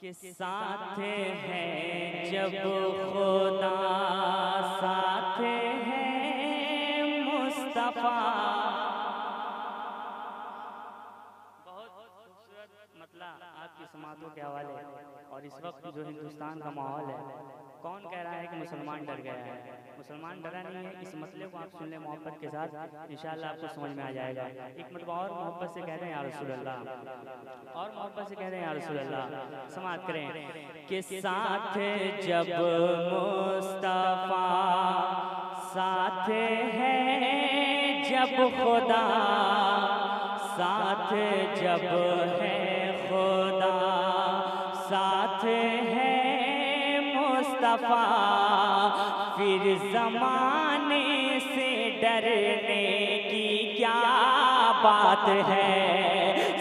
के साथ है जब खुदा, साथ है मुस्तफा। बहुत खूबसूरत मतलब आपकी समातों के हवाले। और इस वक्त जो हिंदुस्तान का माहौल है, कौन कह रहा है कि मुसलमान डर गया है? मुसलमान डरा नहीं है। इस मसले को आप सुन लें मोहब्बत के साथ, इंशाअल्लाह आपको समझ में आ जाएगा। एक मतलब और मोहब्बत से कह रहे हैं या रसूल अल्लाह, और मोहब्बत से कह रहे हैं या रसूल अल्लाह। समाअत करें कि साथ जब मुस्तफा, साथ है जब खुदा, साथ जब है खुदा, साथ है मुस्तफा, फिर ज़माने से डरने की क्या बात है।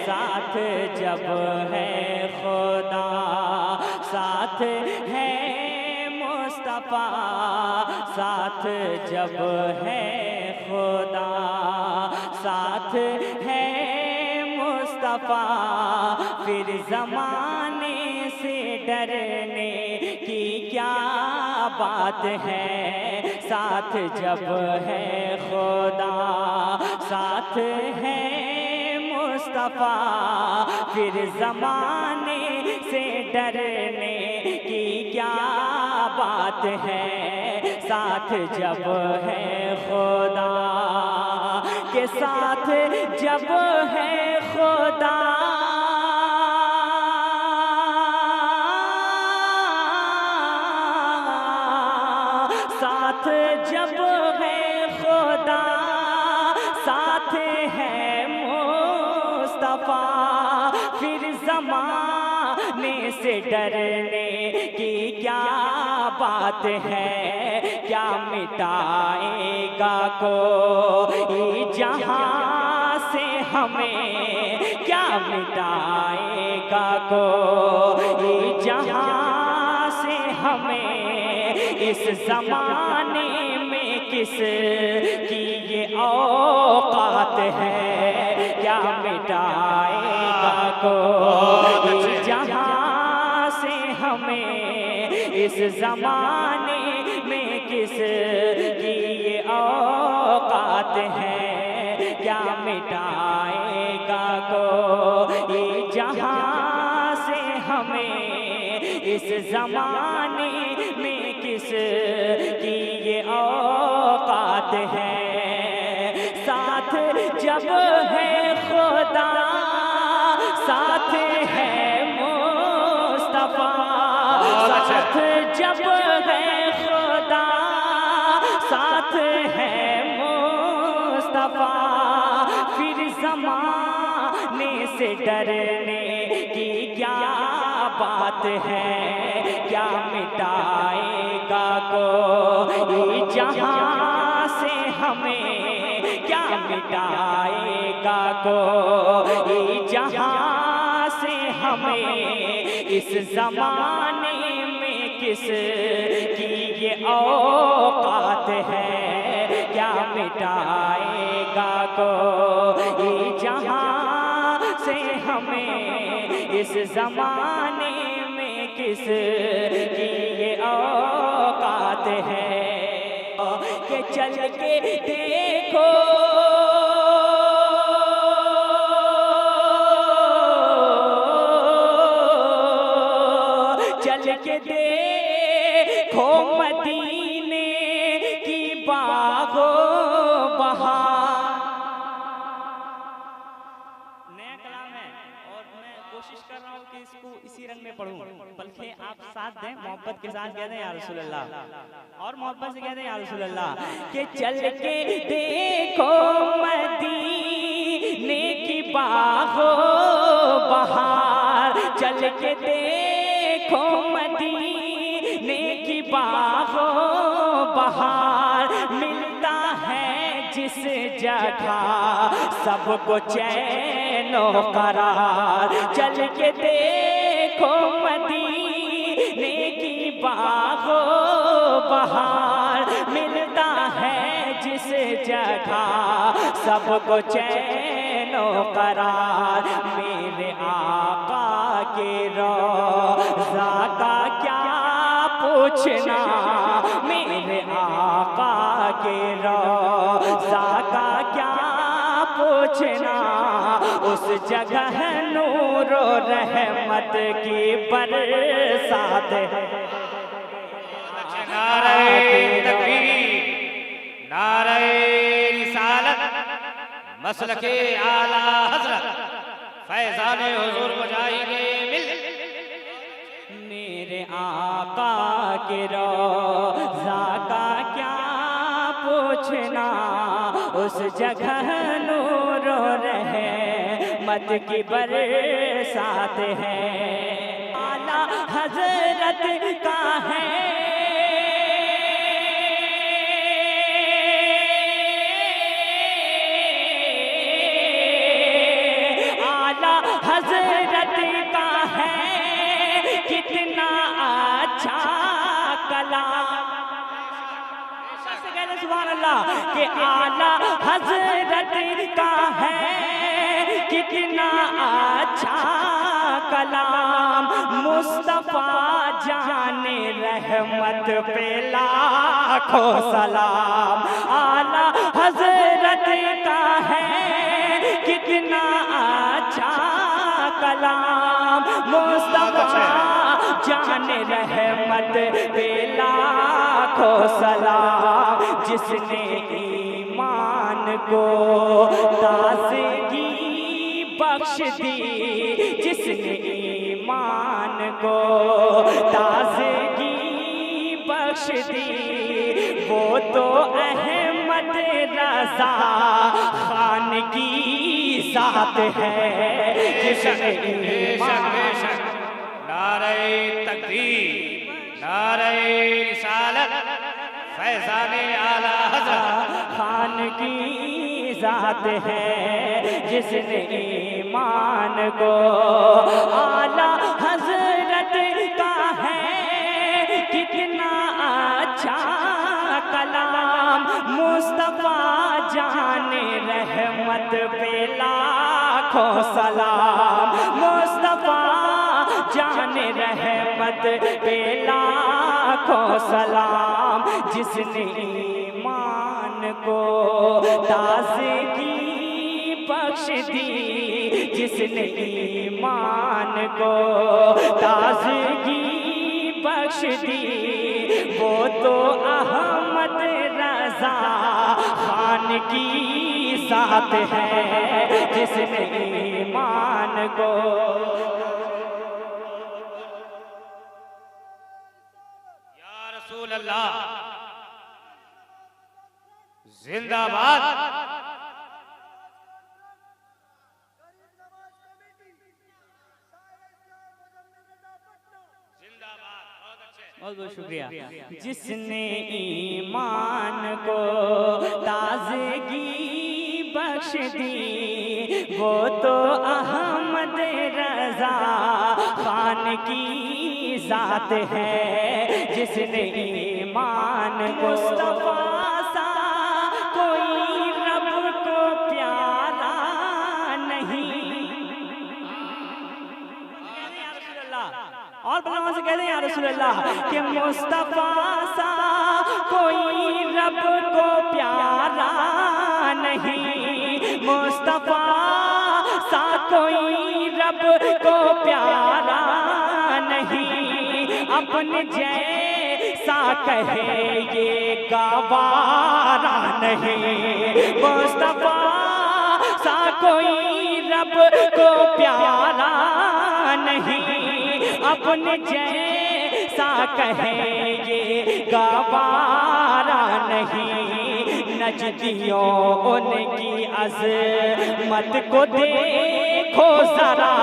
साथ जब है खुदा, साथ है मुस्तफा, साथ जब है खुदा, साथ है मुस्तफा, फिर ज़माने से डरने की क्या बात है। साथ जब है खुदा, साथ है मुस्तफा, फिर ज़माने से डरने की क्या बात है। साथ जब है खुदा के साथ जब है खुदा, साथ जब है खुदा, साथ है मुस्तफा, फिर ज़माने से डरने की क्या बात है। क्या मिटाएगा कोई जहां से हमें, क्या मिटाएगा कोई जहां से हमें। इस ज़माने में किस की ये औकात है। क्या मिटाएगा कोई जहां से हमें, इस ज़माने में किस की ये औकात है। क्या मिटाएगा कोई जहां से हमें, इस ज़माने में किस की ये औकात है। साथ जब है खुदा, साथ है मुस्तफा, साथ जब है खुदा, साथ है मुस्तफा, फिर ज़माने से डरने की क्या बात है। क्या मिटाएगा कोई जहां से हमें, क्या मिटाएगा कोई जहां से हमें। इस ज़माने में किस की ये औकात है। क्या मिटाएगा कोई जहां से हमें, इस ज़माने में किस की ये औकात है। के चल के देखो, चल के देखो मदीने की बागो बहार। नया कलाम है और मैं कोशिश कर रहा हूँ कि इसको इसी रंग में पढ़ूं, बल्कि आप साथ दें, मोहब्बत के साथ कह दें या रसूल अल्लाह, और मोहब्बत से कह दें या रसूल अल्लाह। कि चल के देखो मदीने की बागो बहार, चल के देखो मदीने की बागो बहार। मिलता है जिस जगह सबको चैन व करार। चल के देखो मदीने की बागो बहार, मिलता है जिस जिस जगह सबको चैनो करार, मेरे आका के रोज़ा का क्या पूछना, मेरे आका के रोज़ा का क्या पूछना, उस जगह नूर और रहमत की बरसात है। नारे तकबीर, नारे रिसालत, मसलके आला हज़रत फैज़ाने हुज़ूर बजाएंगे मिल। मेरे आका के रोज़ा का क्या पूछना, उस जगह नूर और रहमत की बरसात है। आला हज़रत का है सुभान अल्लाह के आला हज़रत का है कितना अच्छा कलाम, मुस्तफ़ा जाने रहमत पे लाखों सलाम। आला हज़रत का है कितना अच्छा कलाम, मुस्तफ़ा जाने रहमत पे लाखों सलाम। जिसने ईमान को ताज़गी बख्श दी, जिसने ईमान को ताज़गी बख्श दी, वो तो अहमद रज़ा खान की ज़ात है। जिसने ईमान नारे तकबीर, नारे रिसालत, फैज़ाने आला हज़रत खान की ज़ात है। जिसने ईमान को आला हज़रत का है कितना अच्छा कलाम, मुस्तफ़ा जाने रहमत पे लाखों सलाम, मुस्तफ़ा जाने रहमत पे लाखों सलाम। जिसने ईमान को ताज़गी बख्श दी, जिसने ईमान को ताज़गी बख्श दी, वो तो अहमद रज़ा खान की ज़ात है। जिसने ईमान को अल्लाह जिंदाबाद। बहुत बहुत शुक्रिया। जिसने ईमान को ताज़गी बख्श दी, वो तो अहमद रज़ा खान की ज़ात है। जिसने ईमान मुस्तफ़ा सा कोई रब को प्यारा नहीं। और बलवा से कह दें या रसूल अल्लाह कि मुस्तफ़ा सा कोई रब को प्यारा नहीं, मुस्तफ़ा सा कोई रब को प्यारा नहीं। अपने जैसा कहे ये गवारा नहीं, मुस्तफ़ा सा कोई रब को प्यारा नहीं। अपने जैसा कहे ये गवारा नहीं। नजदियों उनकी अज़मत को देखो ज़रा,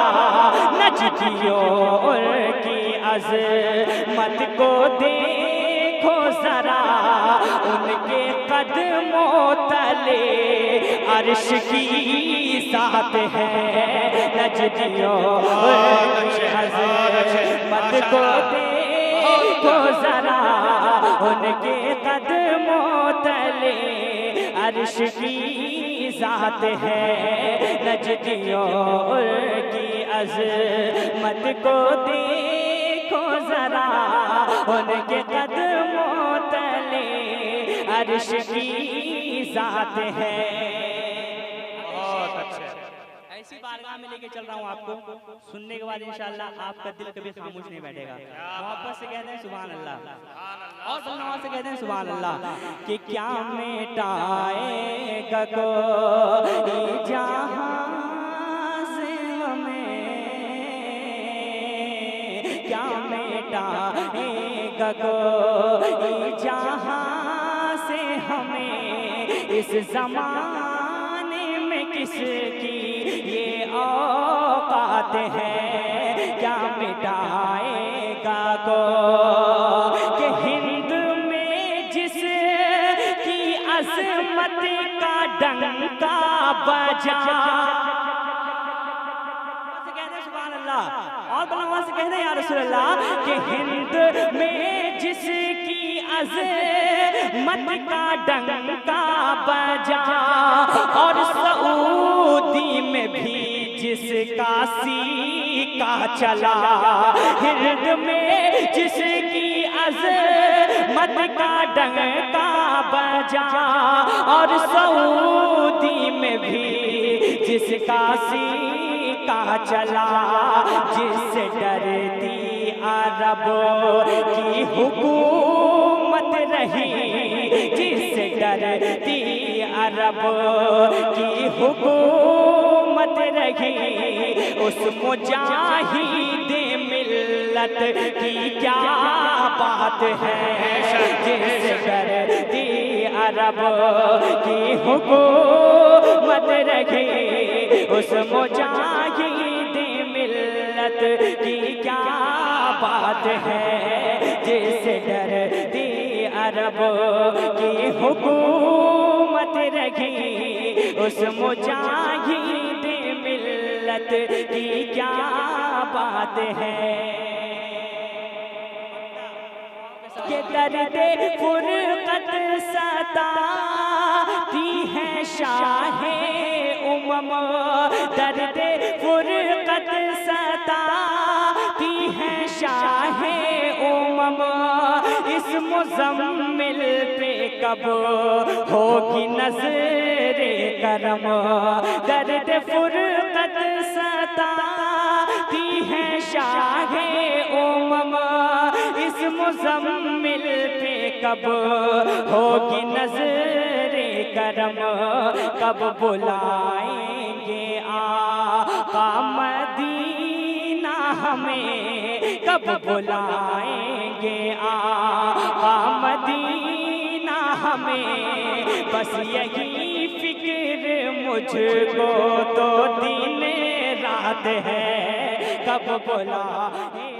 नजदियों उनकी अज़मत को देखो ज़रा, उनके कदमों तले अर्श की साथ है। नजदियों उनकी अज़मत को देखो ज़रा, उनके कदमों तले अर्श की जात है, नजदियों की अज़मत को देखो जरा, उनके कदमों तले अर्श की जात है। बहुत अच्छे। ऐसी बारगाह में लेके चल रहा हूँ आपको, सुनने के बाद इंशाअल्लाह आपका दिल कभी खामोश नहीं बैठेगा। मोहब्बत से कहते हैं सुभान अल्लाह, और सल्लल्लाहु से कहते हैं सुभान अल्लाह। कि क्या मिटाएगा कोई जहां से हमें, क्या मिटाएगा कोई जहां से हमें, इस ज़माने में किसकी ये औकात है। क्या मिटाएगा को कि हिंद में जिसकी अज़मत का डंका बजा, सुभान अल्लाह, और बुलंद से कहते हैं या रसूल अल्लाह कि हिंद में जिसकी अज़मत का डंका बजा, और सऊदी में भी जिसका सीका चला, हिंद में जिसकी अज़मत का डंका बजा, और सऊदी में भी जिसका सीका चला, जिससे डरती अरब की हुकूमत रही, जिससे डरती अरब की हुकूमत रही, उस मुजाहिद मिल्लत की क्या बात है। जिससे डरती अरब की हुकूमत रही, उस मुजाहिद मिल्लत की क्या बात है। जिससे डरती अरब की हुकूमत रही, उस मुजाहिद मिल्लत की क्या बात है। के दर्दे फुरकत सताती है शाहे उमम, दर्दे फुरकत सताती है शाहे उमम, इस मुज़म्मिल पे कब होगी नज़रे करम। दर्द फुरकत सताती है शाहे उमम, इस मुज़म्मिल पे कब होगी नज़रे करम। कब बुलाएंगे आका मदीना हमें, कब बुलाएंगे आका मदीना हमें। बस यही फिक्र मुझको तो दिन रात है, कब बुलाएंगे